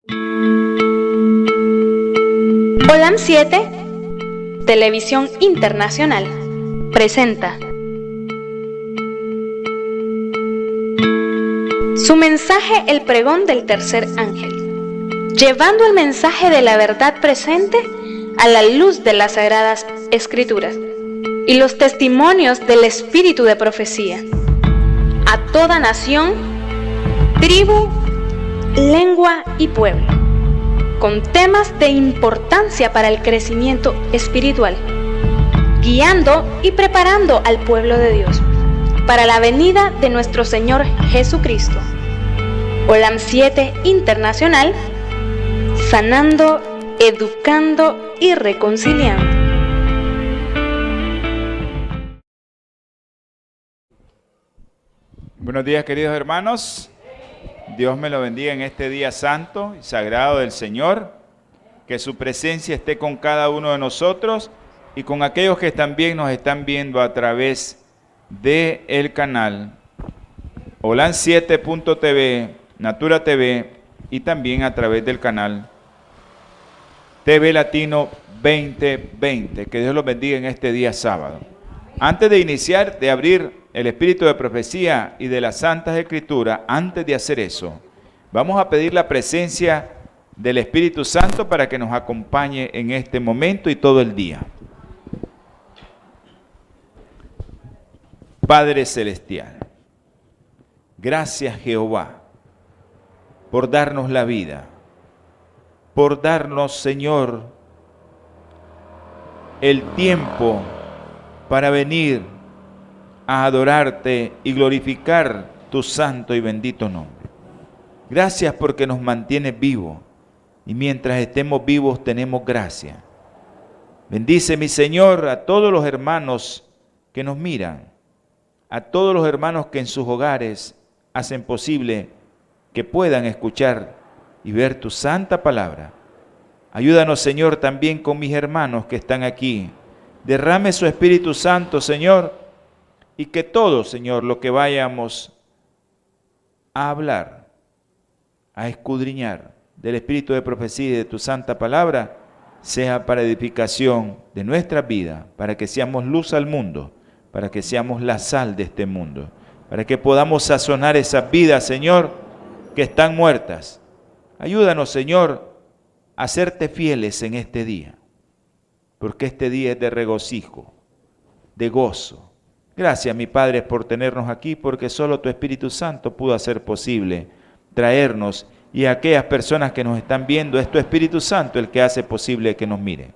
Olam 7, Televisión Internacional, presenta su mensaje, el pregón del tercer ángel, llevando el mensaje de la verdad presente a la luz de las Sagradas Escrituras y los testimonios del espíritu de profecía, a toda nación, tribu, lengua y pueblo, con temas de importancia para el crecimiento espiritual, guiando y preparando al pueblo de Dios para la venida de nuestro Señor Jesucristo. Olam 7 Internacional, sanando, educando y reconciliando. Buenos días, queridos hermanos. Dios me lo bendiga en este día santo y sagrado del Señor. Que su presencia esté con cada uno de nosotros y con aquellos que también nos están viendo a través del canal Olam7.tv, Natura TV y también a través del canal TV Latino 2020. Que Dios los bendiga en este día sábado. Antes de iniciar, de abrir el espíritu de profecía y de las Santas Escrituras, antes de hacer eso, vamos a pedir la presencia del Espíritu Santo para que nos acompañe en este momento y todo el día. Padre Celestial, gracias Jehová por darnos la vida, por darnos, Señor, el tiempo para venir a adorarte y glorificar tu santo y bendito nombre. Gracias porque nos mantienes vivos y mientras estemos vivos tenemos gracia. Bendice, mi Señor, a todos los hermanos que nos miran, a todos los hermanos que en sus hogares hacen posible que puedan escuchar y ver tu santa palabra. Ayúdanos, Señor, también con mis hermanos que están aquí. Derrame su Espíritu Santo, Señor, y que todo, Señor, lo que vayamos a hablar, a escudriñar del espíritu de profecía y de tu santa palabra, sea para edificación de nuestra vida, para que seamos luz al mundo, para que seamos la sal de este mundo, para que podamos sazonar esas vidas, Señor, que están muertas. Ayúdanos, Señor, a serte fieles en este día, porque este día es de regocijo, de gozo. Gracias, mi Padre, por tenernos aquí, porque solo tu Espíritu Santo pudo hacer posible traernos, y a aquellas personas que nos están viendo, es tu Espíritu Santo el que hace posible que nos miren.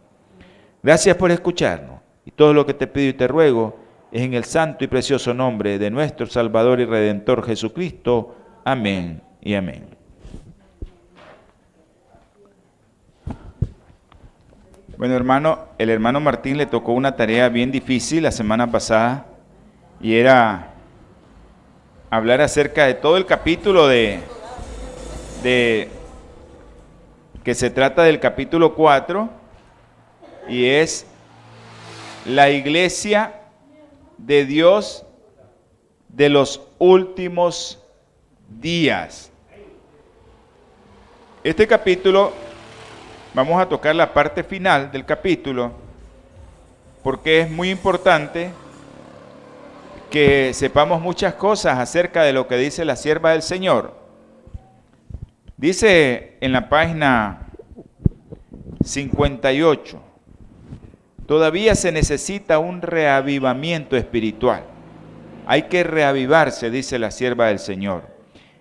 Gracias por escucharnos, y todo lo que te pido y te ruego es en el santo y precioso nombre de nuestro Salvador y Redentor Jesucristo. Amén y amén. Bueno, hermano, el hermano Martín le tocó una tarea bien difícil la semana pasada, y era hablar acerca de todo el capítulo que se trata del capítulo 4, y es la iglesia de Dios de los últimos días. Este capítulo, vamos a tocar la parte final del capítulo, porque es muy importante que sepamos muchas cosas acerca de lo que dice la sierva del Señor. Dice en la página 58, todavía se necesita un reavivamiento espiritual. Hay que reavivarse, dice la sierva del Señor.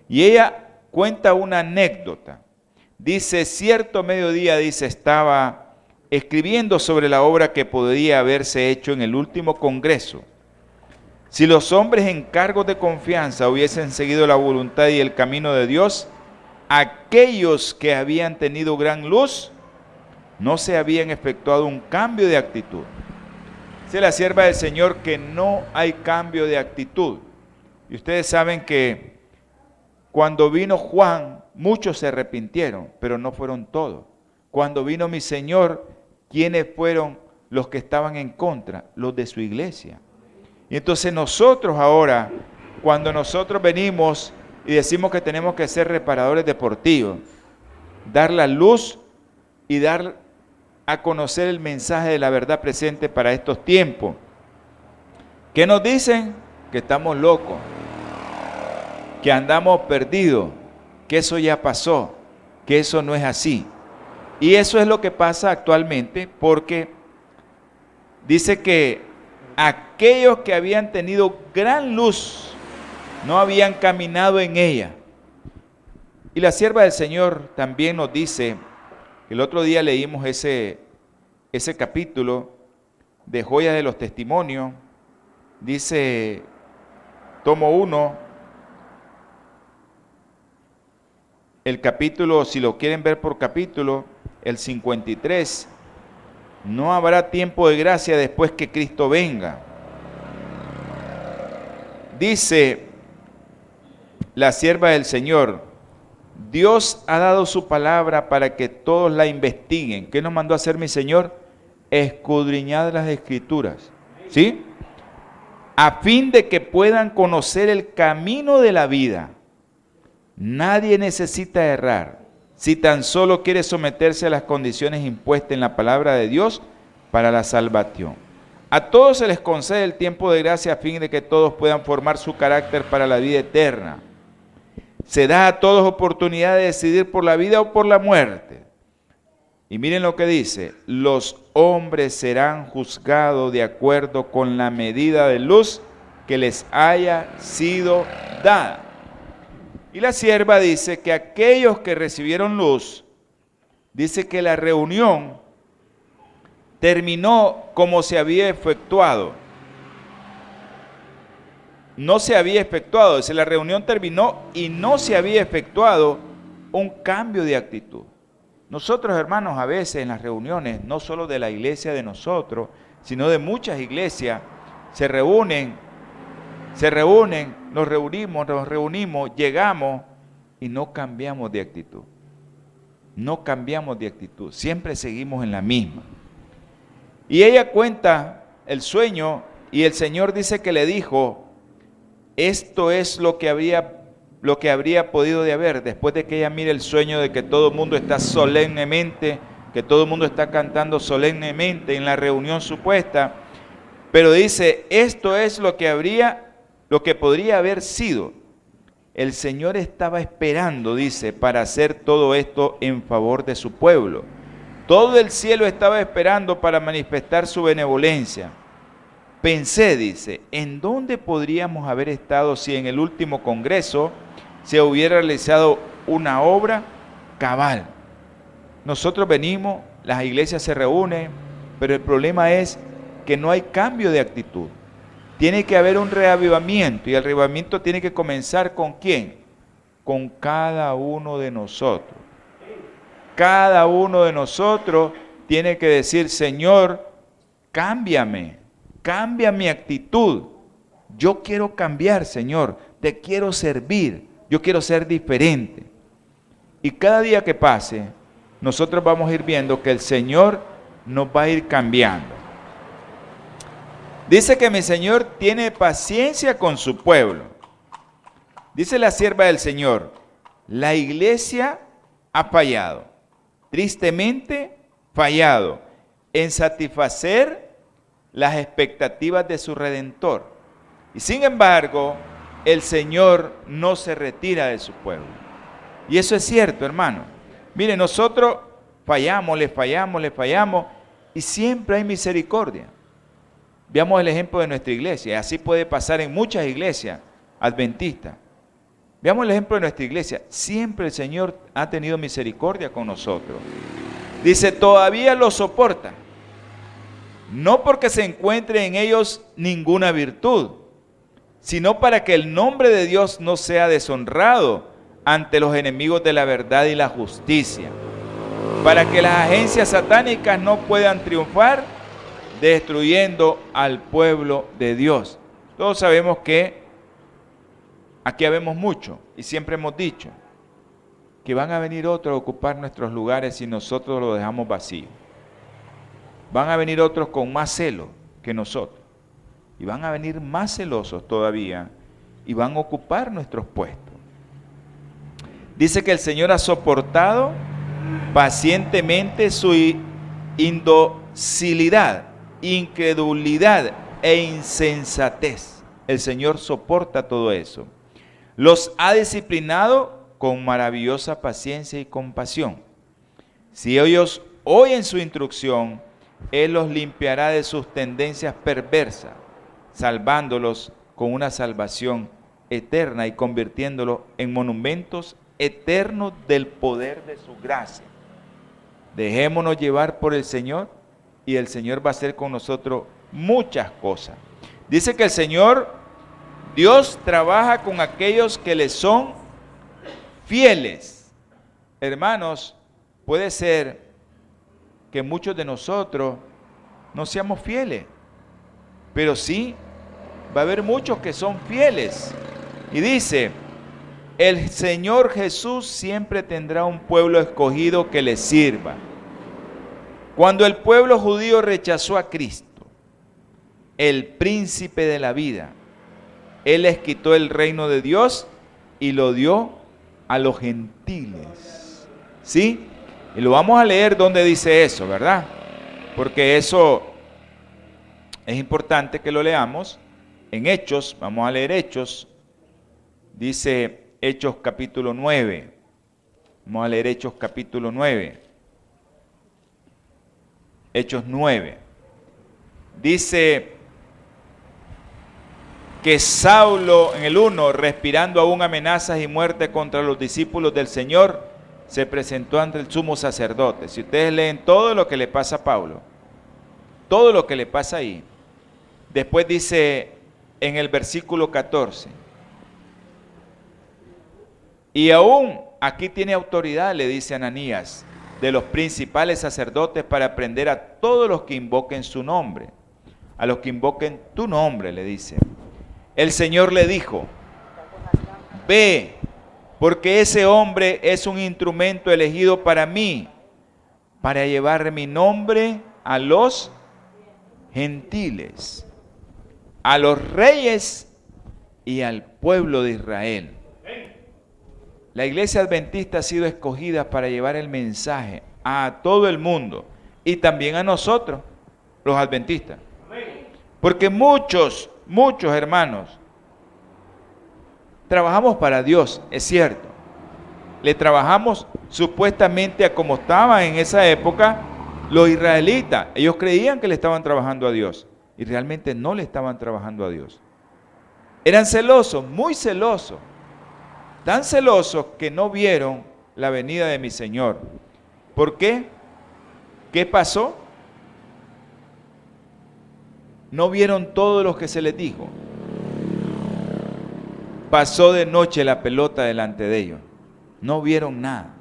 Y ella cuenta una anécdota. Dice, cierto mediodía, dice, estaba escribiendo sobre la obra que podría haberse hecho en el último congreso. Si los hombres en cargos de confianza hubiesen seguido la voluntad y el camino de Dios, aquellos que habían tenido gran luz, no se habían efectuado un cambio de actitud. Dice la sierva del Señor que no hay cambio de actitud. Y ustedes saben que cuando vino Juan, muchos se arrepintieron, pero no fueron todos. Cuando vino mi Señor, ¿quiénes fueron los que estaban en contra? Los de su iglesia. Y entonces nosotros ahora, cuando nosotros venimos y decimos que tenemos que ser reparadores deportivos, dar la luz y dar a conocer el mensaje de la verdad presente para estos tiempos. ¿Qué nos dicen? Que estamos locos, que andamos perdidos, que eso ya pasó, que eso no es así. Y eso es lo que pasa actualmente, porque dice que aquellos que habían tenido gran luz no habían caminado en ella. Y la sierva del Señor también nos dice, el otro día leímos ese capítulo de Joyas de los Testimonios, dice, tomo 1, el capítulo, si lo quieren ver por capítulo, el 53, no habrá tiempo de gracia después que Cristo venga. Dice la sierva del Señor, Dios ha dado su palabra para que todos la investiguen. ¿Qué nos mandó a hacer mi Señor? Escudriñad las Escrituras, ¿sí? A fin de que puedan conocer el camino de la vida. Nadie necesita errar, si tan solo quiere someterse a las condiciones impuestas en la palabra de Dios para la salvación. A todos se les concede el tiempo de gracia a fin de que todos puedan formar su carácter para la vida eterna. Se da a todos oportunidad de decidir por la vida o por la muerte. Y miren lo que dice, los hombres serán juzgados de acuerdo con la medida de luz que les haya sido dada. Y la sierva dice que aquellos que recibieron luz, dice que la reunión terminó como se había efectuado. No se había efectuado, dice, la reunión terminó y no se había efectuado un cambio de actitud. Nosotros, hermanos, a veces en las reuniones, no solo de la iglesia de nosotros, sino de muchas iglesias, se reúnen, nos reunimos, llegamos y no cambiamos de actitud. No cambiamos de actitud, siempre seguimos en la misma. Y ella cuenta el sueño y el Señor dice que le dijo, esto es lo que habría podido de haber, después de que ella mire el sueño de que todo el mundo está solemnemente, que todo el mundo está cantando solemnemente en la reunión supuesta, pero dice, esto es lo que podría haber sido. El Señor estaba esperando, dice, para hacer todo esto en favor de su pueblo. Todo el cielo estaba esperando para manifestar su benevolencia. Pensé, dice, ¿en dónde podríamos haber estado si en el último congreso se hubiera realizado una obra cabal? Nosotros venimos, las iglesias se reúnen, pero el problema es que no hay cambio de actitud. Tiene que haber un reavivamiento, y el reavivamiento tiene que comenzar ¿con quién? Con cada uno de nosotros. Cada uno de nosotros tiene que decir, Señor, cámbiame, cambia mi actitud. Yo quiero cambiar, Señor, te quiero servir, yo quiero ser diferente. Y cada día que pase, nosotros vamos a ir viendo que el Señor nos va a ir cambiando. Dice que mi Señor tiene paciencia con su pueblo. Dice la sierva del Señor, la iglesia ha fallado, tristemente fallado, en satisfacer las expectativas de su Redentor. Y sin embargo, el Señor no se retira de su pueblo. Y eso es cierto, hermano. Mire, nosotros fallamos, le fallamos, y siempre hay misericordia. Veamos el ejemplo de nuestra iglesia. Así puede pasar en muchas iglesias adventistas. Veamos el ejemplo de nuestra iglesia. Siempre el Señor ha tenido misericordia con nosotros. Dice, todavía lo soporta. No porque se encuentre en ellos ninguna virtud, sino para que el nombre de Dios no sea deshonrado ante los enemigos de la verdad y la justicia. Para que las agencias satánicas no puedan triunfar destruyendo al pueblo de Dios. Todos sabemos que aquí habemos mucho y siempre hemos dicho que van a venir otros a ocupar nuestros lugares si nosotros los dejamos vacíos. Van a venir otros con más celo que nosotros y van a venir más celosos todavía y van a ocupar nuestros puestos. Dice que el Señor ha soportado pacientemente su indocilidad, incredulidad e insensatez. El Señor soporta todo eso. Los ha disciplinado con maravillosa paciencia y compasión. Si ellos oyen su instrucción, Él los limpiará de sus tendencias perversas, salvándolos con una salvación eterna y convirtiéndolos en monumentos eternos del poder de su gracia. Dejémonos llevar por el Señor y el Señor va a hacer con nosotros muchas cosas. Dice que el Señor, Dios, trabaja con aquellos que le son fieles. Hermanos, puede ser que muchos de nosotros no seamos fieles, pero sí va a haber muchos que son fieles. Y dice, el Señor Jesús siempre tendrá un pueblo escogido que le sirva. Cuando el pueblo judío rechazó a Cristo, el príncipe de la vida, Él les quitó el reino de Dios y lo dio a los gentiles. ¿Sí? Y lo vamos a leer donde dice eso, ¿verdad? Porque eso es importante que lo leamos. En Hechos, vamos a leer Hechos, dice Hechos capítulo 9. Vamos a leer Hechos capítulo 9. Hechos 9. Dice que Saulo en el 1, respirando aún amenazas y muerte contra los discípulos del Señor, se presentó ante el sumo sacerdote. Si ustedes leen todo lo que le pasa a Pablo, todo lo que le pasa ahí, después dice en el versículo 14, y aún aquí tiene autoridad, le dice Ananías, de los principales sacerdotes para prender a todos los que invoquen su nombre, a los que invoquen tu nombre, le dice. El Señor le dijo, ve, porque ese hombre es un instrumento elegido para mí, para llevar mi nombre a los gentiles, a los reyes y al pueblo de Israel. La iglesia adventista ha sido escogida para llevar el mensaje a todo el mundo y también a nosotros, los adventistas. Porque muchos hermanos, trabajamos para Dios, es cierto. Le trabajamos supuestamente a como estaban en esa época los israelitas. Ellos creían que le estaban trabajando a Dios y realmente no le estaban trabajando a Dios. Eran celosos, muy celosos. Tan celosos que no vieron la venida de mi Señor. ¿Por qué? ¿Qué pasó? No vieron todo lo que se les dijo. Pasó de noche la pelota delante de ellos. No vieron nada.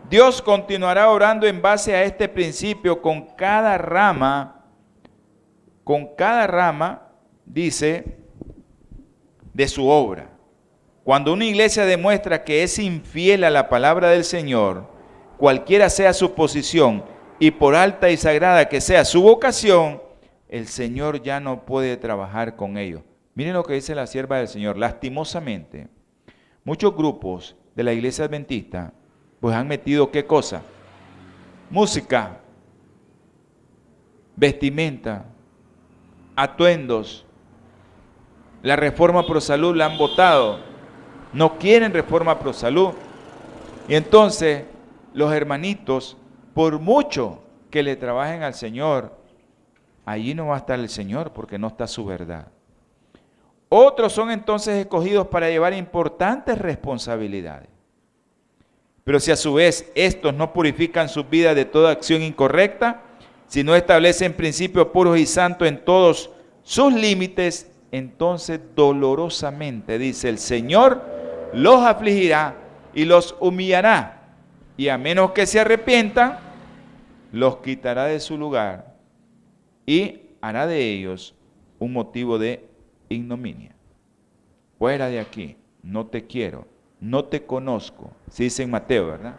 Dios continuará orando en base a este principio con cada rama, dice, de su obra. Cuando una iglesia demuestra que es infiel a la palabra del Señor, cualquiera sea su posición y por alta y sagrada que sea su vocación, el Señor ya no puede trabajar con ellos. Miren lo que dice la sierva del Señor. Lastimosamente, muchos grupos de la iglesia adventista pues han metido ¿qué cosa? Música, vestimenta, atuendos. La reforma pro salud la han votado. No quieren reforma pro salud. Y entonces los hermanitos, por mucho que le trabajen al Señor, allí no va a estar el Señor porque no está su verdad. Otros son entonces escogidos para llevar importantes responsabilidades. Pero si a su vez estos no purifican sus vidas de toda acción incorrecta, si no establecen principios puros y santos en todos sus límites, entonces dolorosamente, dice el Señor, los afligirá y los humillará, y a menos que se arrepientan, los quitará de su lugar y hará de ellos un motivo de ignominia. Fuera de aquí, no te quiero, no te conozco. Se dice en Mateo, ¿verdad?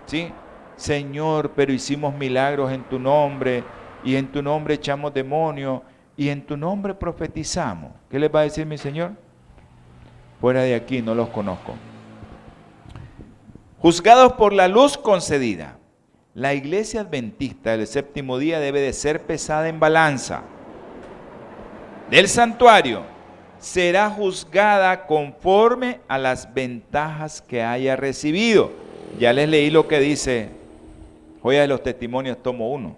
Sí, Señor, pero hicimos milagros en tu nombre, y en tu nombre echamos demonios, y en tu nombre profetizamos. ¿Qué les va a decir mi Señor? Fuera de aquí, no los conozco. juzgados por la luz concedida. La iglesia adventista del séptimo día debe de ser pesada en balanza del santuario. Será juzgada conforme a las ventajas que haya recibido. Ya les leí lo que dice Joya de los Testimonios, tomo 1.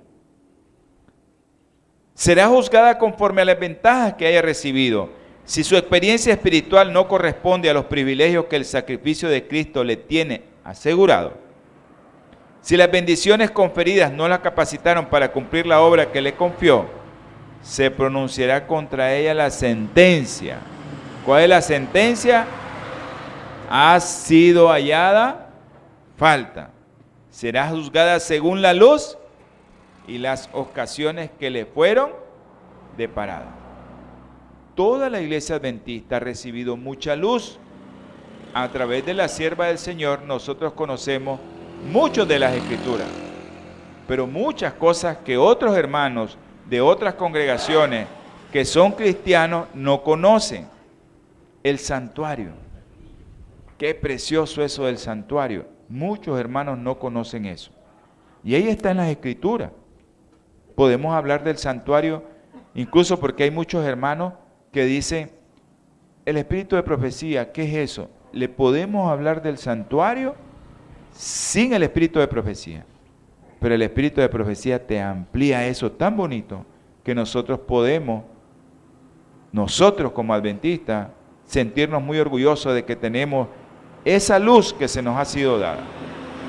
Será juzgada conforme a las ventajas que haya recibido. Si su experiencia espiritual no corresponde a los privilegios que el sacrificio de Cristo le tiene asegurado, si las bendiciones conferidas no la capacitaron para cumplir la obra que le confió, se pronunciará contra ella la sentencia. ¿Cuál es la sentencia? Ha sido hallada falta. Será juzgada según la luz y las ocasiones que le fueron deparadas. Toda la iglesia adventista ha recibido mucha luz. A través de la sierva del Señor nosotros conocemos mucho de las Escrituras, pero muchas cosas que otros hermanos de otras congregaciones que son cristianos no conocen. El santuario. Qué precioso eso del santuario. Muchos hermanos no conocen eso. Y ahí está en las Escrituras. Podemos hablar del santuario, incluso porque hay muchos hermanos que dicen, el espíritu de profecía, ¿qué es eso? ¿Le podemos hablar del santuario sin el espíritu de profecía? Pero el espíritu de profecía te amplía eso tan bonito que nosotros podemos, nosotros como adventistas, sentirnos muy orgullosos de que tenemos esa luz que se nos ha sido dada.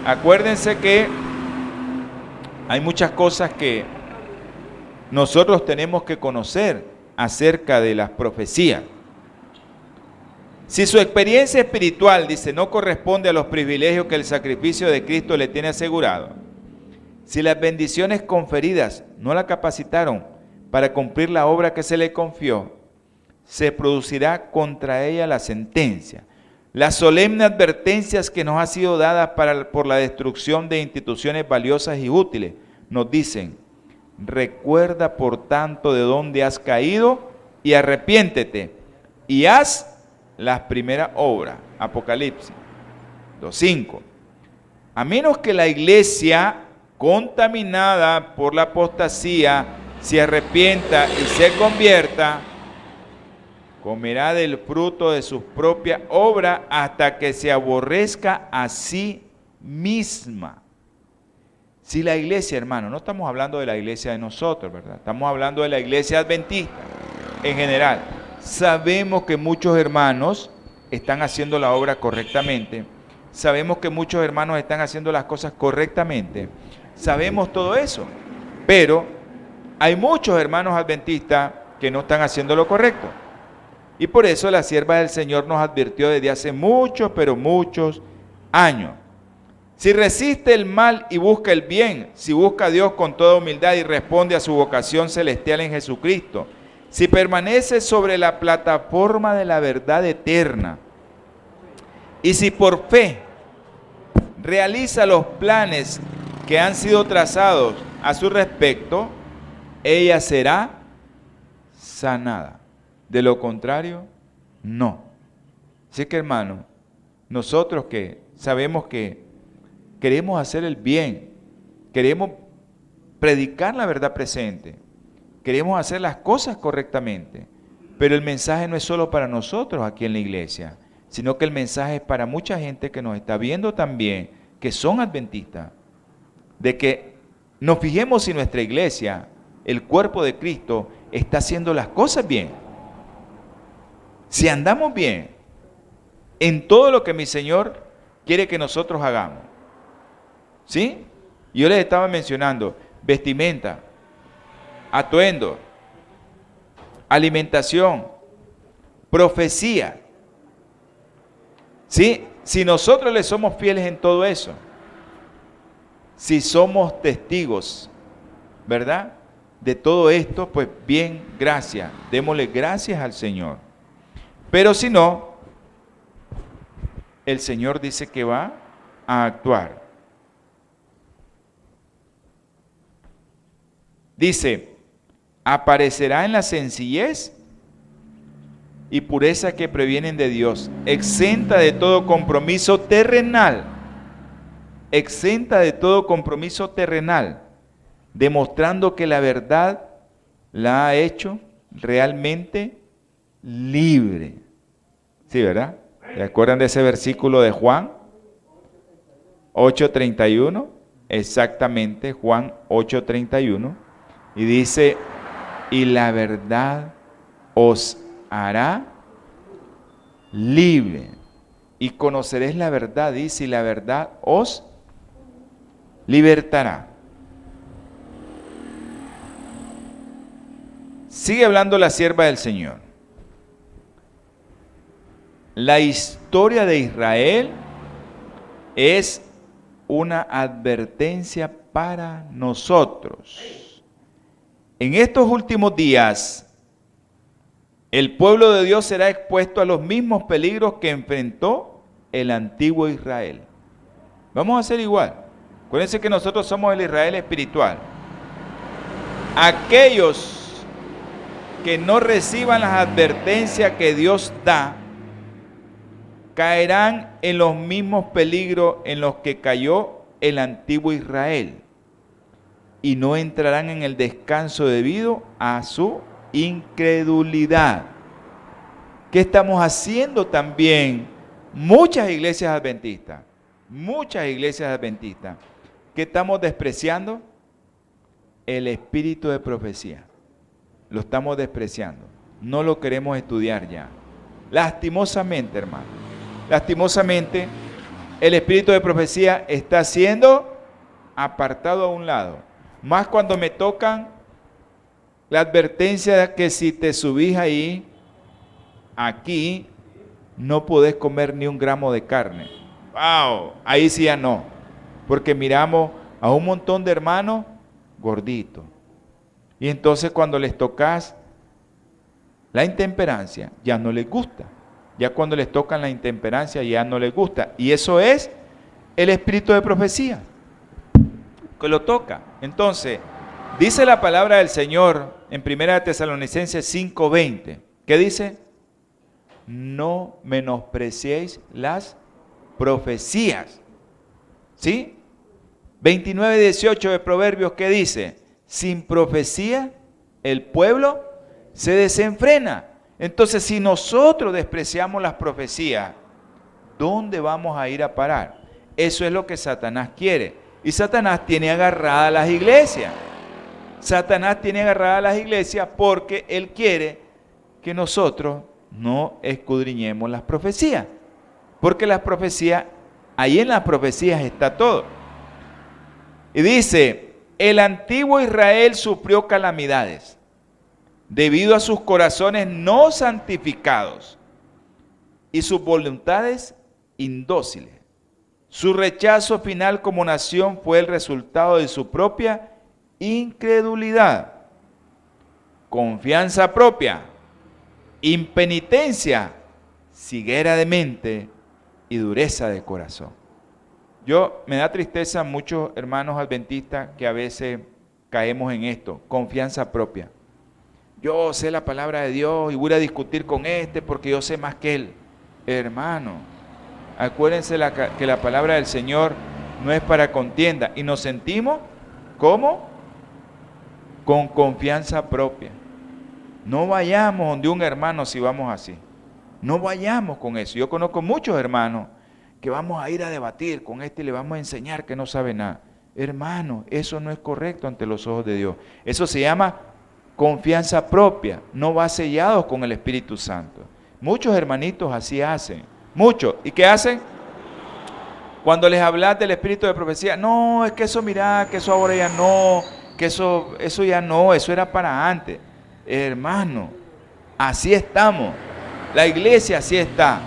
Acuérdense que hay muchas cosas que nosotros tenemos que conocer acerca de las profecías. Si su experiencia espiritual, dice, no corresponde a los privilegios que el sacrificio de Cristo le tiene asegurado, si las bendiciones conferidas no la capacitaron para cumplir la obra que se le confió, se producirá contra ella la sentencia. Las solemnes advertencias que nos han sido dadas por la destrucción de instituciones valiosas y útiles nos dicen, recuerda por tanto de dónde has caído y arrepiéntete y haz las primeras obras. Apocalipsis 2:5. A menos que la iglesia contaminada por la apostasía se arrepienta y se convierta, comerá del fruto de sus propias obras hasta que se aborrezca a sí misma. Si la iglesia, hermano, no estamos hablando de la iglesia de nosotros, ¿verdad? Estamos hablando de la iglesia adventista en general. Sabemos que muchos hermanos están haciendo la obra correctamente. Sabemos que muchos hermanos están haciendo las cosas correctamente. Sabemos todo eso. Pero hay muchos hermanos adventistas que no están haciendo lo correcto. Y por eso la sierva del Señor nos advirtió desde hace muchos, pero muchos años. Si resiste el mal y busca el bien, si busca a Dios con toda humildad y responde a su vocación celestial en Jesucristo, si permanece sobre la plataforma de la verdad eterna, y si por fe realiza los planes que han sido trazados a su respecto, ella será sanada. De lo contrario, no. Así que, hermano, nosotros que sabemos que queremos hacer el bien, queremos predicar la verdad presente, queremos hacer las cosas correctamente, pero el mensaje no es solo para nosotros aquí en la iglesia, sino que el mensaje es para mucha gente que nos está viendo también, que son adventistas, de que nos fijemos si nuestra iglesia, el cuerpo de Cristo, está haciendo las cosas bien. Si andamos bien en todo lo que mi Señor quiere que nosotros hagamos. ¿Sí? Yo les estaba mencionando vestimenta, atuendo, alimentación, profecía. ¿Sí? Si nosotros le somos fieles en todo eso, si somos testigos, ¿verdad? De todo esto, pues bien, gracias. Démosle gracias al Señor. Pero si no, el Señor dice que va a actuar. Dice, aparecerá en la sencillez y pureza que previenen de Dios, exenta de todo compromiso terrenal, exenta de todo compromiso terrenal, demostrando que la verdad la ha hecho realmente libre. ¿Sí, verdad? ¿Se acuerdan de ese versículo de Juan 8:31? Exactamente, Juan 8:31. Y dice, y la verdad os hará libre. Y conoceréis la verdad, dice, y la verdad os libertará. Sigue hablando la sierva del Señor. La historia de Israel es una advertencia para nosotros. En estos últimos días, el pueblo de Dios será expuesto a los mismos peligros que enfrentó el antiguo Israel. Vamos a hacer igual. Acuérdense que nosotros somos el Israel espiritual. Aquellos que no reciban las advertencias que Dios da, caerán en los mismos peligros en los que cayó el antiguo Israel y no entrarán en el descanso debido a su incredulidad. ¿Qué estamos haciendo también? Muchas iglesias adventistas, que estamos despreciando el espíritu de profecía. Lo estamos despreciando. No lo queremos estudiar ya. Lastimosamente, hermano. Lastimosamente, el espíritu de profecía está siendo apartado a un lado. Más cuando me tocan la advertencia de que si te subís ahí, aquí, no podés comer ni un gramo de carne. ¡Wow! Ahí sí ya no. Porque miramos a un montón de hermanos gorditos. Y entonces cuando les tocas la intemperancia, ya no les gusta. Ya cuando les tocan la intemperancia, ya no les gusta. Y eso es el espíritu de profecía, que lo toca. Entonces, dice la palabra del Señor en 1 Tesalonicenses 5:20. ¿Qué dice? No menospreciéis las profecías. ¿Sí? 29:18 de Proverbios, ¿qué dice? Sin profecía, el pueblo se desenfrena. Entonces, si nosotros despreciamos las profecías, ¿dónde vamos a ir a parar? Eso es lo que Satanás quiere. Y Satanás tiene agarradas las iglesias. Satanás tiene agarradas las iglesias porque él quiere que nosotros no escudriñemos las profecías. Porque las profecías, ahí en las profecías está todo. Y dice, el antiguo Israel sufrió calamidades debido a sus corazones no santificados y sus voluntades indóciles. Su rechazo final como nación fue el resultado de su propia incredulidad, confianza propia, impenitencia, ceguera de mente y dureza de corazón. Me da tristeza muchos hermanos adventistas que a veces caemos en esto, confianza propia. Yo sé la palabra de Dios y voy a discutir con porque yo sé más que él. Hermano, acuérdense que la palabra del Señor no es para contienda. Y nos sentimos, ¿cómo? Con confianza propia. No vayamos donde un hermano si vamos así. No vayamos con eso. Yo conozco muchos hermanos que vamos a ir a debatir con y le vamos a enseñar que no sabe nada. Hermano, eso no es correcto ante los ojos de Dios. Eso se llama confianza propia. No va sellados con el Espíritu Santo. Muchos hermanitos así hacen. Muchos. ¿Y qué hacen? Cuando les hablas del espíritu de profecía, no, es que eso mira, que eso ahora ya no, que eso ya no, eso era para antes. Hermano, así estamos. La iglesia así está.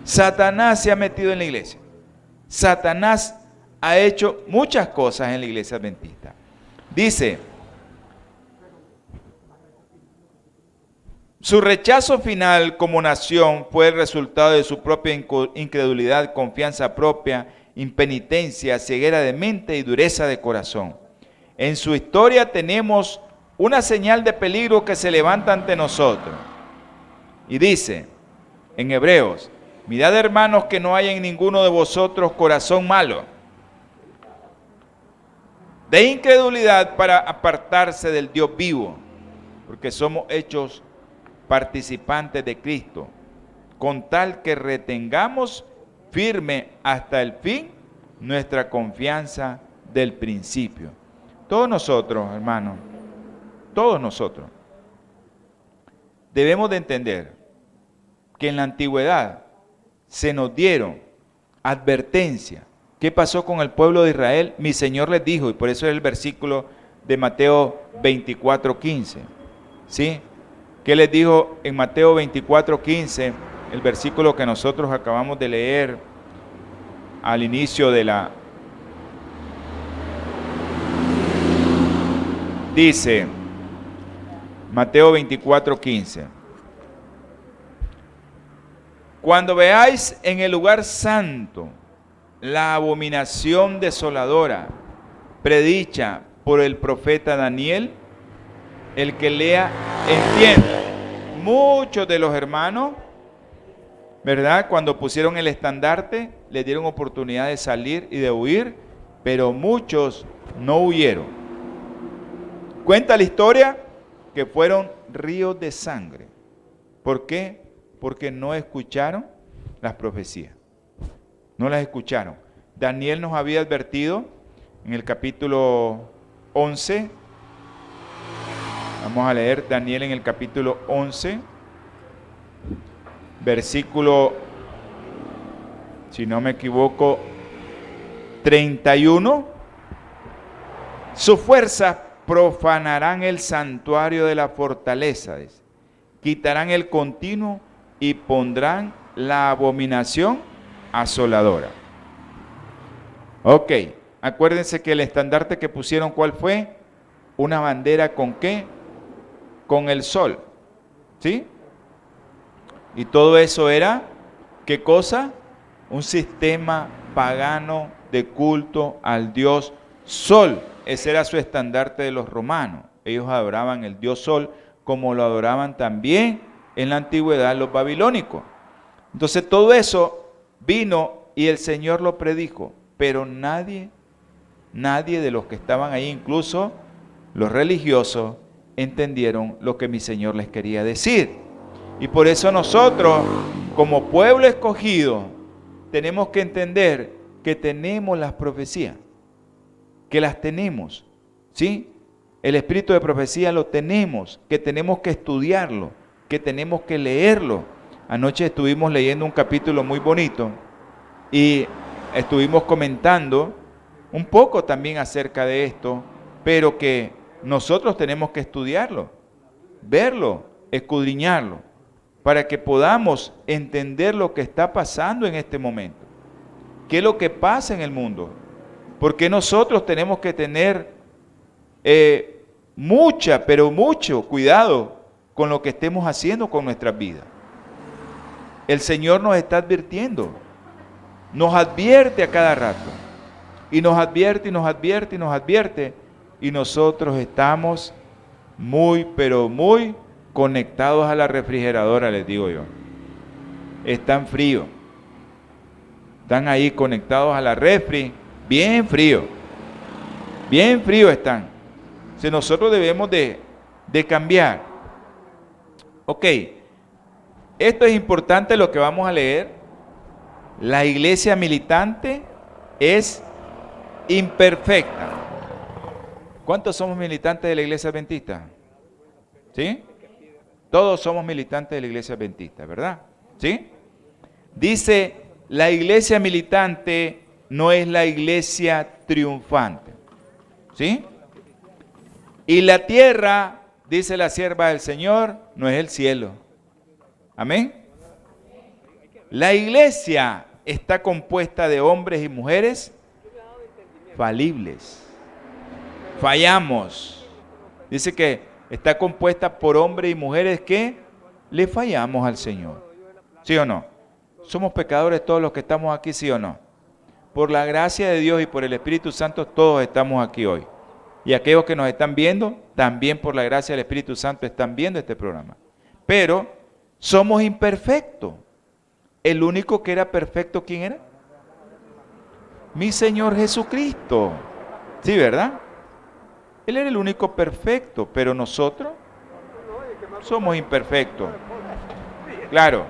Satanás se ha metido en la iglesia. Satanás ha hecho muchas cosas en la iglesia adventista. Dice, su rechazo final como nación fue el resultado de su propia incredulidad, confianza propia, impenitencia, ceguera de mente y dureza de corazón. En su historia tenemos una señal de peligro que se levanta ante nosotros. Y dice, en Hebreos, mirad hermanos que no haya en ninguno de vosotros corazón malo, de incredulidad para apartarse del Dios vivo, porque somos hechos participantes de Cristo, con tal que retengamos firme hasta el fin nuestra confianza del principio. Todos nosotros, hermanos, todos nosotros, debemos de entender que en la antigüedad se nos dieron advertencias. ¿Qué pasó con el pueblo de Israel? Mi Señor les dijo, y por eso es el versículo de Mateo 24:15. ¿Sí? ¿Qué les dijo en Mateo 24:15? El versículo que nosotros acabamos de leer al inicio de la... Dice, Mateo 24:15. Cuando veáis en el lugar santo la abominación desoladora predicha por el profeta Daniel, el que lea entienda. Muchos de los hermanos, ¿verdad? Cuando pusieron el estandarte, les dieron oportunidad de salir y de huir, pero muchos no huyeron. Cuenta la historia que fueron ríos de sangre. ¿Por qué? Porque no escucharon las profecías. No las escucharon. Daniel nos había advertido en el capítulo 11. Vamos a leer Daniel en el capítulo 11, versículo, si no me equivoco, 31. Sus fuerzas profanarán el santuario de la fortaleza, dice. Quitarán el continuo y pondrán la abominación asoladora. Ok, acuérdense que el estandarte que pusieron, ¿cuál fue? Una bandera ¿con qué? Con el sol, ¿sí? Y todo eso era, ¿qué cosa? Un sistema pagano de culto al dios Sol. Ese era su estandarte de los romanos. Ellos adoraban el dios Sol como lo adoraban también en la antigüedad los babilónicos. Entonces todo eso vino y el Señor lo predijo, pero nadie de los que estaban ahí, incluso los religiosos, entendieron lo que mi Señor les quería decir. Y por eso nosotros, como pueblo escogido, tenemos que entender que tenemos las profecías, que las tenemos, ¿sí? El espíritu de profecía lo tenemos, que tenemos que estudiarlo, que tenemos que leerlo. Anoche estuvimos leyendo un capítulo muy bonito y estuvimos comentando un poco también acerca de esto, pero que nosotros tenemos que estudiarlo, verlo, escudriñarlo, para que podamos entender lo que está pasando en este momento. ¿Qué es lo que pasa en el mundo? Porque nosotros tenemos que tener mucho cuidado con lo que estemos haciendo con nuestras vidas. El Señor nos está advirtiendo, nos advierte a cada rato, y nos advierte, y nos advierte, y nos advierte, y nosotros estamos pero muy conectados a la refrigeradora, les digo yo. Están fríos, están ahí conectados a la refri, bien frío están. Si nosotros debemos de cambiar. Ok, esto es importante lo que vamos a leer. La iglesia militante es imperfecta. ¿Cuántos somos militantes de la iglesia adventista? ¿Sí? Todos somos militantes de la iglesia adventista, ¿verdad? ¿Sí? Dice, la iglesia militante no es la iglesia triunfante. ¿Sí? Y la tierra, dice la sierva del Señor, no es el cielo. Amén. La iglesia está compuesta de hombres y mujeres falibles. Fallamos. Dice que está compuesta por hombres y mujeres que le fallamos al Señor. ¿Sí o no? Somos pecadores todos los que estamos aquí, ¿sí o no? Por la gracia de Dios y por el Espíritu Santo todos estamos aquí hoy. Y aquellos que nos están viendo, también por la gracia del Espíritu Santo están viendo este programa. Pero somos imperfectos. El único que era perfecto, ¿quién era? Mi Señor Jesucristo. Sí, ¿verdad? Él era el único perfecto, pero nosotros somos imperfectos. Claro,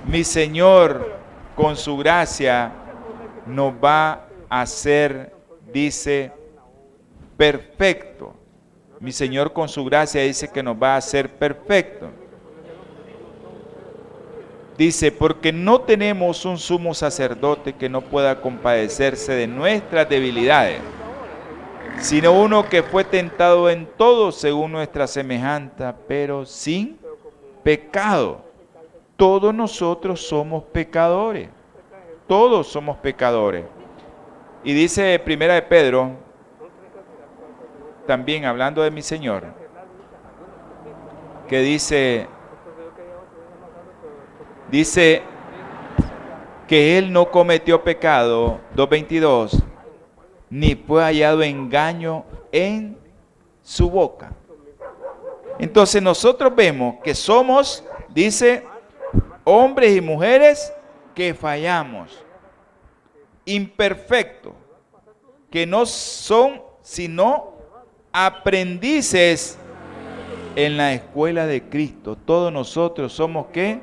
mi Señor con su gracia nos va a hacer, dice, perfecto. Mi Señor con su gracia dice que nos va a hacer perfecto. Dice, porque no tenemos un sumo sacerdote que no pueda compadecerse de nuestras debilidades, sino uno que fue tentado en todo según nuestra semejanza, pero sin pecado. Todos nosotros somos pecadores. Todos somos pecadores. Y dice Primera de Pedro, también hablando de mi Señor, que dice que Él no cometió pecado, 2:22, ni fue hallado engaño en su boca. Entonces nosotros vemos que somos, dice, hombres y mujeres que fallamos, imperfectos, que no son sino aprendices en la escuela de Cristo. Todos nosotros somos ¿qué?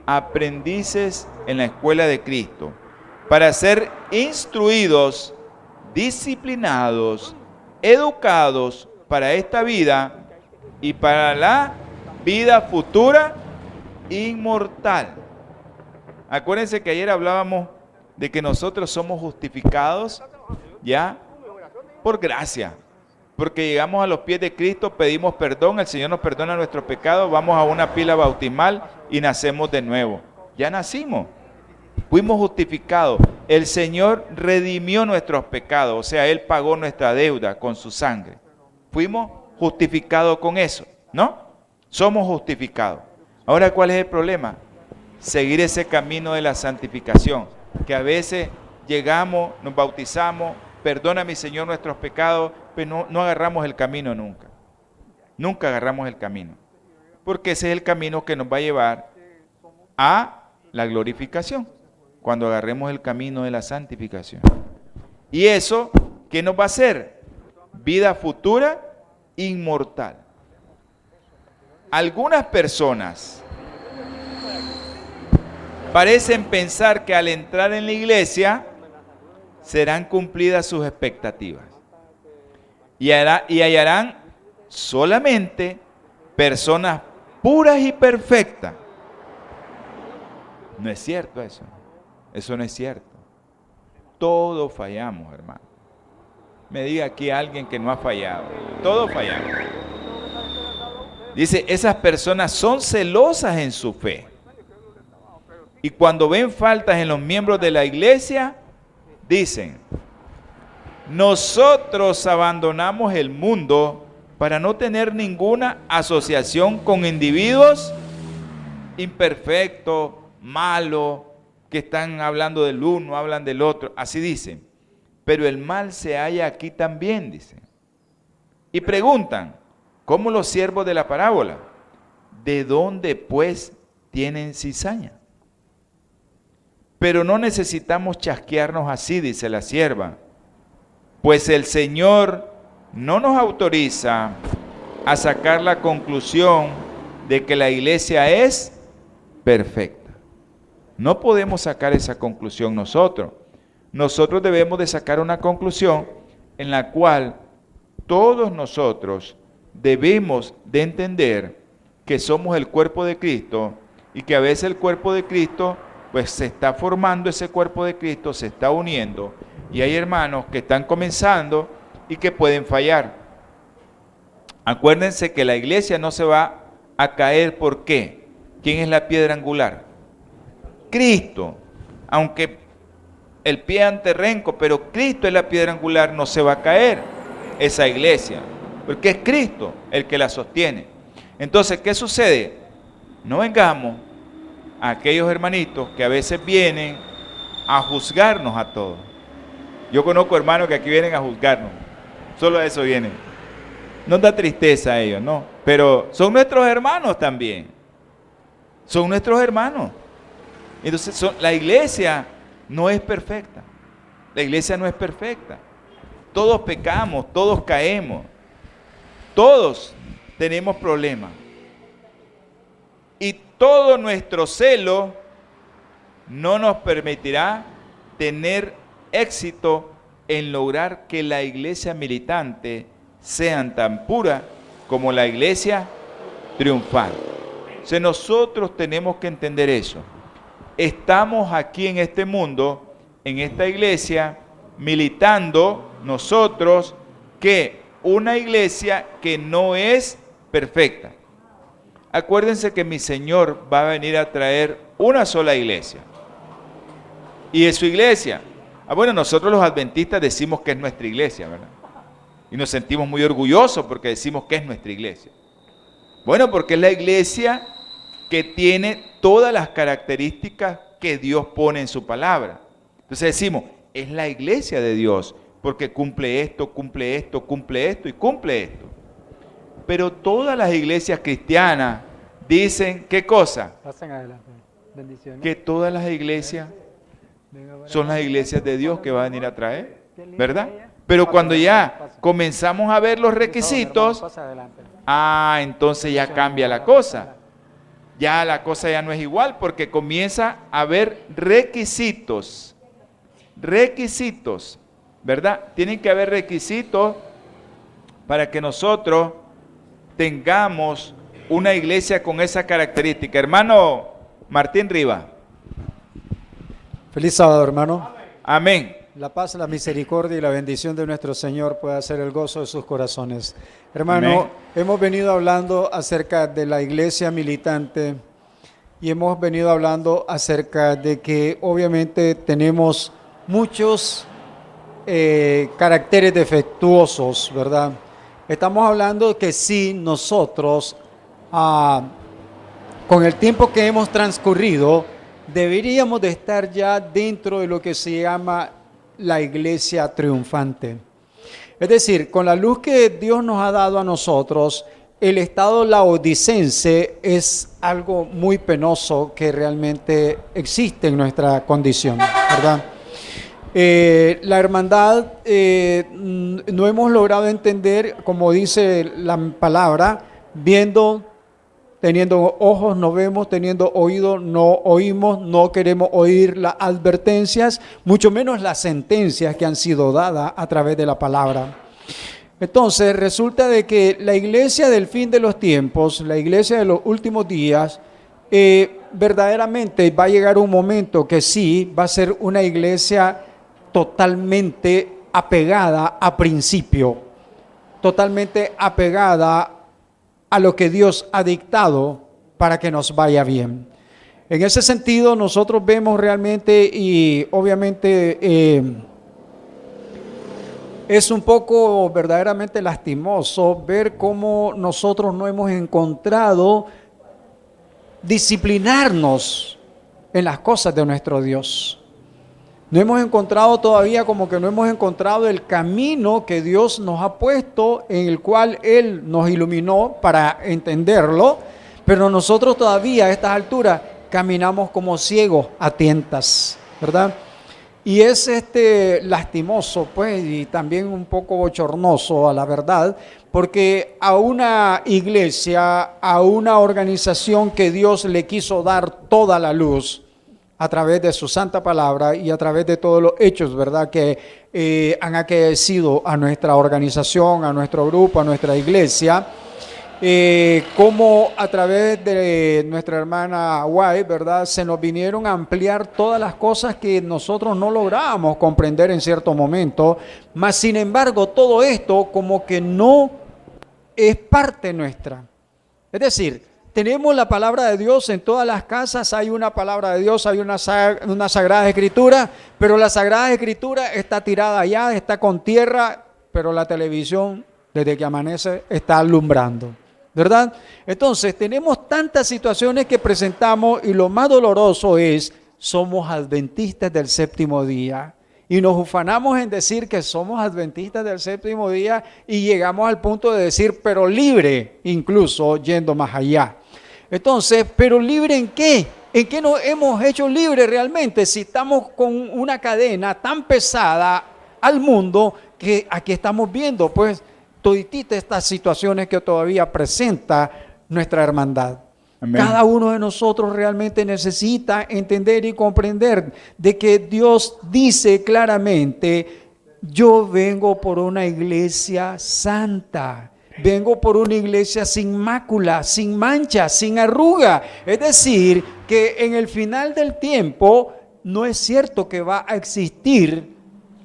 Aprendices en la escuela de Cristo, para ser instruidos, disciplinados, educados para esta vida y para la vida futura inmortal. Acuérdense que ayer hablábamos de que nosotros somos justificados ya por gracia, porque llegamos a los pies de Cristo, pedimos perdón, el Señor nos perdona nuestros pecados, vamos a una pila bautismal y nacemos de nuevo. Ya nacimos, fuimos justificados, el Señor redimió nuestros pecados, o sea, Él pagó nuestra deuda con su sangre. Fuimos justificados con eso, ¿no? Somos justificados. Ahora, ¿cuál es el problema? Seguir ese camino de la santificación, que a veces llegamos, nos bautizamos, perdona mi Señor nuestros pecados, pero no agarramos el camino nunca. Nunca agarramos el camino. Porque ese es el camino que nos va a llevar a la glorificación, cuando agarremos el camino de la santificación. Y eso, ¿qué nos va a hacer? Vida futura inmortal. Algunas personas parecen pensar que al entrar en la iglesia serán cumplidas sus expectativas y hallarán solamente personas puras y perfectas. No es cierto eso. Eso no es cierto. Todos fallamos, hermano. Me diga aquí alguien que no ha fallado. Todos fallamos. Dice, esas personas son celosas en su fe. Y cuando ven faltas en los miembros de la iglesia, dicen, nosotros abandonamos el mundo para no tener ninguna asociación con individuos imperfectos, malos, que están hablando del uno, hablan del otro. Así dicen. Pero el mal se halla aquí también, dicen. Y preguntan, ¿cómo los siervos de la parábola? ¿De dónde pues tienen cizaña? Pero no necesitamos chasquearnos así, dice la sierva, pues el Señor no nos autoriza a sacar la conclusión de que la iglesia es perfecta. No podemos sacar esa conclusión nosotros. Nosotros debemos de sacar una conclusión en la cual todos nosotros debemos de entender que somos el cuerpo de Cristo y que a veces el cuerpo de Cristo pues se está formando, ese cuerpo de Cristo se está uniendo y hay hermanos que están comenzando y que pueden fallar. Acuérdense que la iglesia no se va a caer. ¿Por qué? ¿Quién es la piedra angular? Cristo. Aunque el pie ante renco, pero Cristo es la piedra angular, no se va a caer esa iglesia, porque es Cristo el que la sostiene. Entonces, ¿qué sucede? No vengamos a aquellos hermanitos que a veces vienen a juzgarnos a todos. Yo conozco hermanos que aquí vienen a juzgarnos, solo a eso vienen. Nos da tristeza a ellos, ¿no? Pero son nuestros hermanos también. Son nuestros hermanos. Entonces, la iglesia no es perfecta. La iglesia no es perfecta. Todos pecamos, todos caemos. Todos tenemos problemas. Y todo nuestro celo no nos permitirá tener éxito en lograr que la iglesia militante sean tan pura como la iglesia triunfal. O sea, nosotros tenemos que entender eso. Estamos aquí en este mundo, en esta iglesia, militando nosotros que una iglesia que no es perfecta. Acuérdense que mi Señor va a venir a traer una sola iglesia. Y es su iglesia. Bueno, nosotros los adventistas decimos que es nuestra iglesia, ¿verdad? Y nos sentimos muy orgullosos porque decimos que es nuestra iglesia. Bueno, porque es la iglesia que tiene todas las características que Dios pone en su palabra. Entonces decimos, es la iglesia de Dios, porque cumple esto, cumple esto, cumple esto y cumple esto. Pero todas las iglesias cristianas dicen, ¿qué cosa? Pasen adelante. Bendiciones. Que todas las iglesias son las iglesias de Dios que va a venir a traer, ¿verdad? Pero cuando ya comenzamos a ver los requisitos, entonces ya cambia la cosa. Ya la cosa ya no es igual porque comienza a haber requisitos. Requisitos, ¿verdad? Tienen que haber requisitos para que nosotros tengamos una iglesia con esa característica. Hermano Martín Riva. Feliz sábado, hermano. Amén. La paz, la misericordia y la bendición de nuestro Señor pueda ser el gozo de sus corazones. Hermano, amén. Hemos venido hablando acerca de la iglesia militante y hemos venido hablando acerca de que obviamente tenemos muchos caracteres defectuosos, ¿verdad? Estamos hablando que sí, nosotros, con el tiempo que hemos transcurrido, deberíamos de estar ya dentro de lo que se llama la iglesia triunfante. Es decir, con la luz que Dios nos ha dado a nosotros, el estado laodicense es algo muy penoso que realmente existe en nuestra condición, ¿verdad? La hermandad no hemos logrado entender, como dice la palabra, teniendo ojos no vemos, teniendo oídos no oímos, no queremos oír las advertencias, mucho menos las sentencias que han sido dadas a través de la palabra. Entonces resulta de que la iglesia del fin de los tiempos, la iglesia de los últimos días, verdaderamente va a llegar un momento que sí, va a ser una iglesia totalmente apegada a principio, totalmente apegada a lo que Dios ha dictado para que nos vaya bien. En ese sentido, nosotros vemos realmente y obviamente es un poco verdaderamente lastimoso ver cómo nosotros no hemos encontrado disciplinarnos en las cosas de nuestro Dios. No hemos encontrado todavía, como que no hemos encontrado el camino que Dios nos ha puesto, en el cual Él nos iluminó para entenderlo, pero nosotros todavía a estas alturas caminamos como ciegos a tientas, ¿verdad? Y es lastimoso, pues, y también un poco bochornoso a la verdad, porque a una iglesia, a una organización que Dios le quiso dar toda la luz, a través de su santa palabra y a través de todos los hechos, ¿verdad?, que han aquecido a nuestra organización, a nuestro grupo, a nuestra iglesia, como a través de nuestra hermana White, ¿verdad?, se nos vinieron a ampliar todas las cosas que nosotros no lográbamos comprender en cierto momento, mas sin embargo todo esto como que no es parte nuestra. Es decir, tenemos la palabra de Dios en todas las casas, hay una palabra de Dios, hay una Sagrada Escritura, pero la Sagrada Escritura está tirada allá, está con tierra, pero la televisión desde que amanece está alumbrando, ¿verdad? Entonces tenemos tantas situaciones que presentamos y lo más doloroso es, somos adventistas del séptimo día. Y nos ufanamos en decir que somos adventistas del séptimo día y llegamos al punto de decir, pero libre, incluso yendo más allá. Entonces, ¿pero libre en qué? ¿En qué nos hemos hecho libres realmente? Si estamos con una cadena tan pesada al mundo que aquí estamos viendo, pues toditita estas situaciones que todavía presenta nuestra hermandad. Amén. Cada uno de nosotros realmente necesita entender y comprender de que Dios dice claramente: yo vengo por una iglesia santa, vengo por una iglesia sin mácula, sin mancha, sin arruga. Es decir, que en el final del tiempo no es cierto que va a existir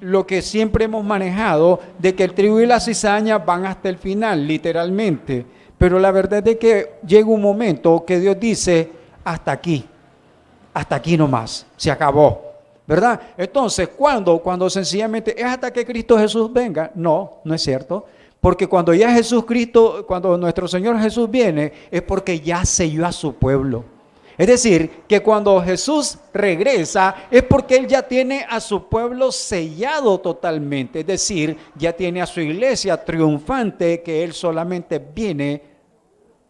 lo que siempre hemos manejado, de que el trigo y la cizaña van hasta el final, literalmente. Pero la verdad es que llega un momento que Dios dice: hasta aquí nomás, se acabó, ¿verdad? Entonces, ¿cuándo sencillamente es hasta que Cristo Jesús venga? No, no es cierto. Porque cuando cuando nuestro Señor Jesús viene, es porque ya selló a su pueblo. Es decir, que cuando Jesús regresa, es porque Él ya tiene a su pueblo sellado totalmente. Es decir, ya tiene a su iglesia triunfante, que Él solamente viene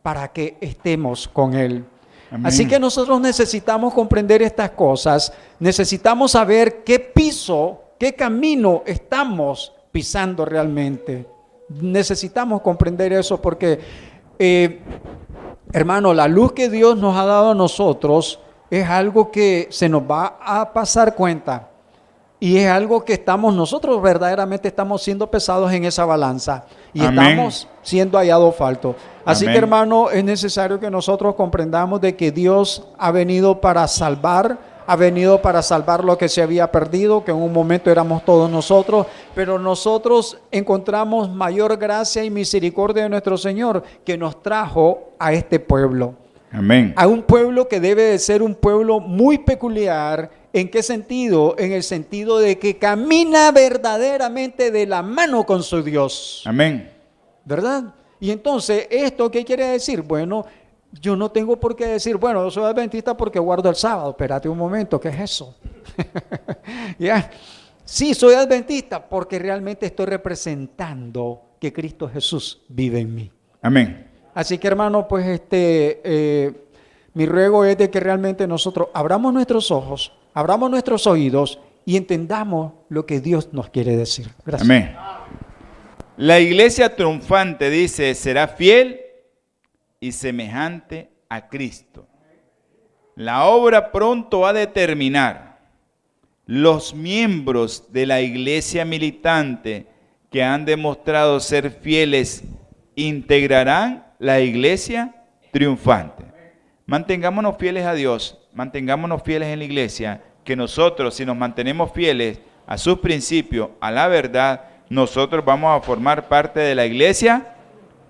para que estemos con Él. Amén. Así que nosotros necesitamos comprender estas cosas, necesitamos saber qué piso, qué camino estamos pisando realmente. Necesitamos comprender eso porque, hermano, la luz que Dios nos ha dado a nosotros es algo que se nos va a pasar cuenta. Y es algo que nosotros verdaderamente estamos siendo pesados en esa balanza. Y Amén. estamos siendo hallados faltos. Así Amén. que, hermano, es necesario que nosotros comprendamos de que Dios ha venido para salvar lo que se había perdido, que en un momento éramos todos nosotros, pero nosotros encontramos mayor gracia y misericordia de nuestro Señor, que nos trajo a este pueblo. Amén. A un pueblo que debe de ser un pueblo muy peculiar. ¿En qué sentido? En el sentido de que camina verdaderamente de la mano con su Dios. Amén. ¿Verdad? Y entonces, ¿esto qué quiere decir? Bueno, yo no tengo por qué decir, bueno, yo soy adventista porque guardo el sábado. Espérate un momento, ¿qué es eso? ¿Ya? Sí, soy adventista porque realmente estoy representando que Cristo Jesús vive en mí. Amén. Así que, hermano, pues mi ruego es de que realmente nosotros abramos nuestros ojos, abramos nuestros oídos y entendamos lo que Dios nos quiere decir. Gracias. Amén. La iglesia triunfante, dice, será fiel y semejante a Cristo. La obra pronto ha de terminar. Los miembros de la iglesia militante que han demostrado ser fieles integrarán la iglesia triunfante. Mantengámonos fieles a Dios, mantengámonos fieles en la iglesia, que nosotros, si nos mantenemos fieles a sus principios, a la verdad, nosotros vamos a formar parte de la iglesia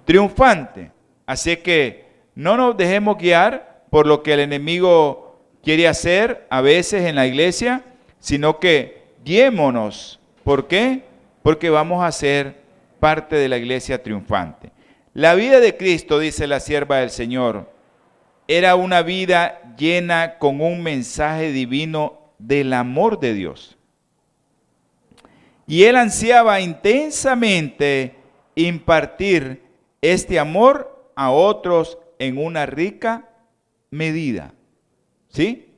triunfante. Así que no nos dejemos guiar por lo que el enemigo quiere hacer a veces en la iglesia, sino que guiémonos. ¿Por qué? Porque vamos a ser parte de la iglesia triunfante. La vida de Cristo, dice la sierva del Señor, era una vida llena con un mensaje divino del amor de Dios. Y él ansiaba intensamente impartir este amor a otros en una rica medida. ¿Sí?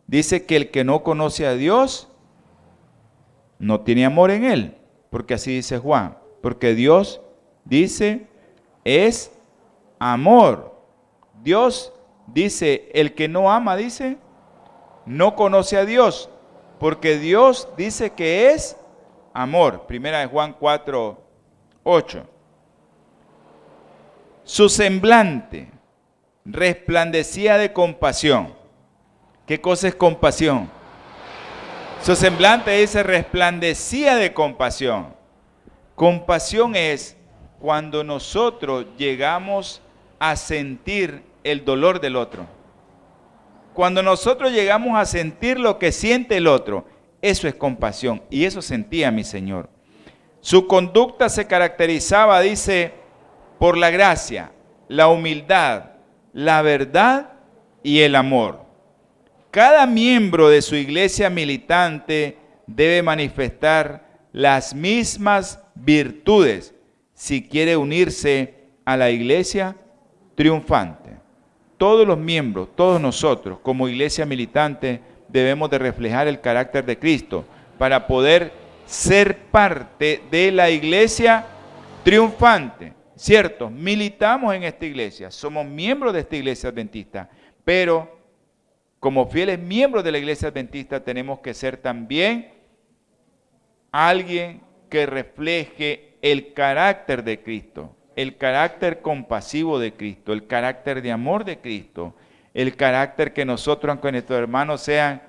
Dice que el que no conoce a Dios no tiene amor en él, porque así dice Juan, porque Dios dice es amor. Dios dice, el que no ama, dice, no conoce a Dios, porque Dios dice que es amor. Primera de Juan 4:8. Su semblante resplandecía de compasión. ¿Qué cosa es compasión? Su semblante dice resplandecía de compasión. Compasión es cuando nosotros llegamos a sentir el dolor del otro. Cuando nosotros llegamos a sentir lo que siente el otro, eso es compasión. Y eso sentía mi Señor. Su conducta se caracterizaba, dice, por la gracia, la humildad, la verdad y el amor. Cada miembro de su iglesia militante debe manifestar las mismas virtudes si quiere unirse a la iglesia triunfante. Todos los miembros, todos nosotros como iglesia militante debemos de reflejar el carácter de Cristo para poder ser parte de la iglesia triunfante. Cierto, militamos en esta iglesia, somos miembros de esta iglesia adventista, pero como fieles miembros de la iglesia adventista tenemos que ser también alguien que refleje el carácter de Cristo, el carácter compasivo de Cristo, el carácter de amor de Cristo, el carácter que nosotros, aunque nuestros hermanos sean,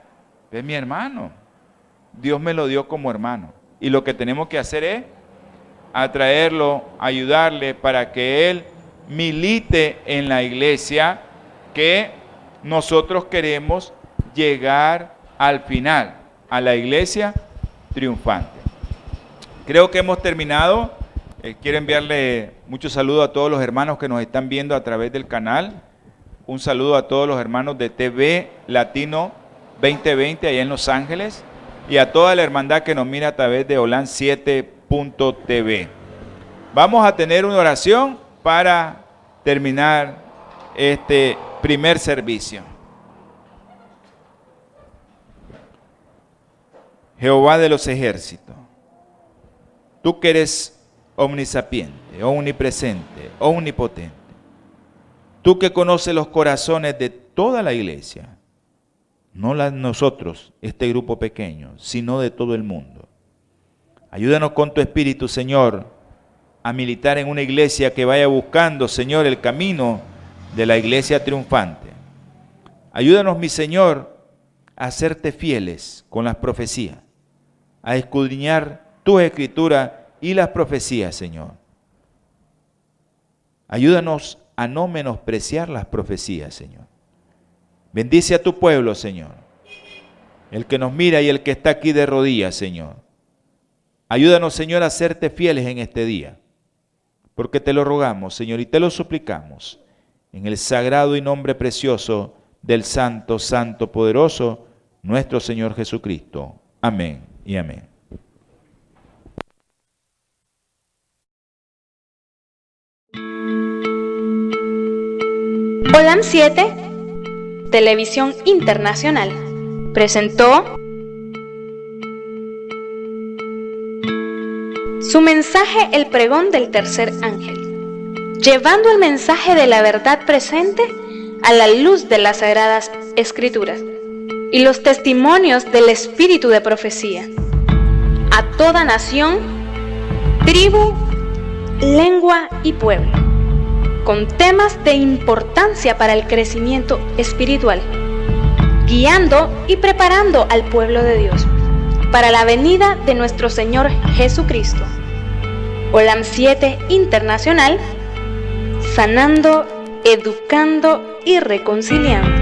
es mi hermano, Dios me lo dio como hermano. Y lo que tenemos que hacer es atraerlo, ayudarle para que él milite en la iglesia que nosotros queremos llegar al final, a la iglesia triunfante. Creo que hemos terminado. Quiero enviarle muchos saludos a todos los hermanos que nos están viendo a través del canal. Un saludo a todos los hermanos de TV Latino 2020 allá en Los Ángeles y a toda la hermandad que nos mira a través de Olan 7.tv. Vamos a tener una oración para terminar este primer servicio. Jehová de los ejércitos, tú que eres omnisapiente, omnipresente, omnipotente, tú que conoces los corazones de toda la iglesia, no nosotros, este grupo pequeño, sino de todo el mundo. Ayúdanos con tu Espíritu, Señor, a militar en una iglesia que vaya buscando, Señor, el camino de la iglesia triunfante. Ayúdanos, mi Señor, a hacerte fieles con las profecías, a escudriñar tus escrituras y las profecías, Señor. Ayúdanos a no menospreciar las profecías, Señor. Bendice a tu pueblo, Señor, el que nos mira y el que está aquí de rodillas, Señor. Ayúdanos, Señor, a serte fieles en este día, porque te lo rogamos, Señor, y te lo suplicamos, en el sagrado y nombre precioso del Santo, Santo, Poderoso, nuestro Señor Jesucristo. Amén y amén. Olan 7, Televisión Internacional, presentó su mensaje El Pregón del Tercer Ángel, llevando el mensaje de la verdad presente a la luz de las Sagradas Escrituras y los testimonios del Espíritu de profecía, a toda nación, tribu, lengua y pueblo, con temas de importancia para el crecimiento espiritual, guiando y preparando al pueblo de Dios para la venida de nuestro Señor Jesucristo. Olan 7 Internacional, sanando, educando y reconciliando.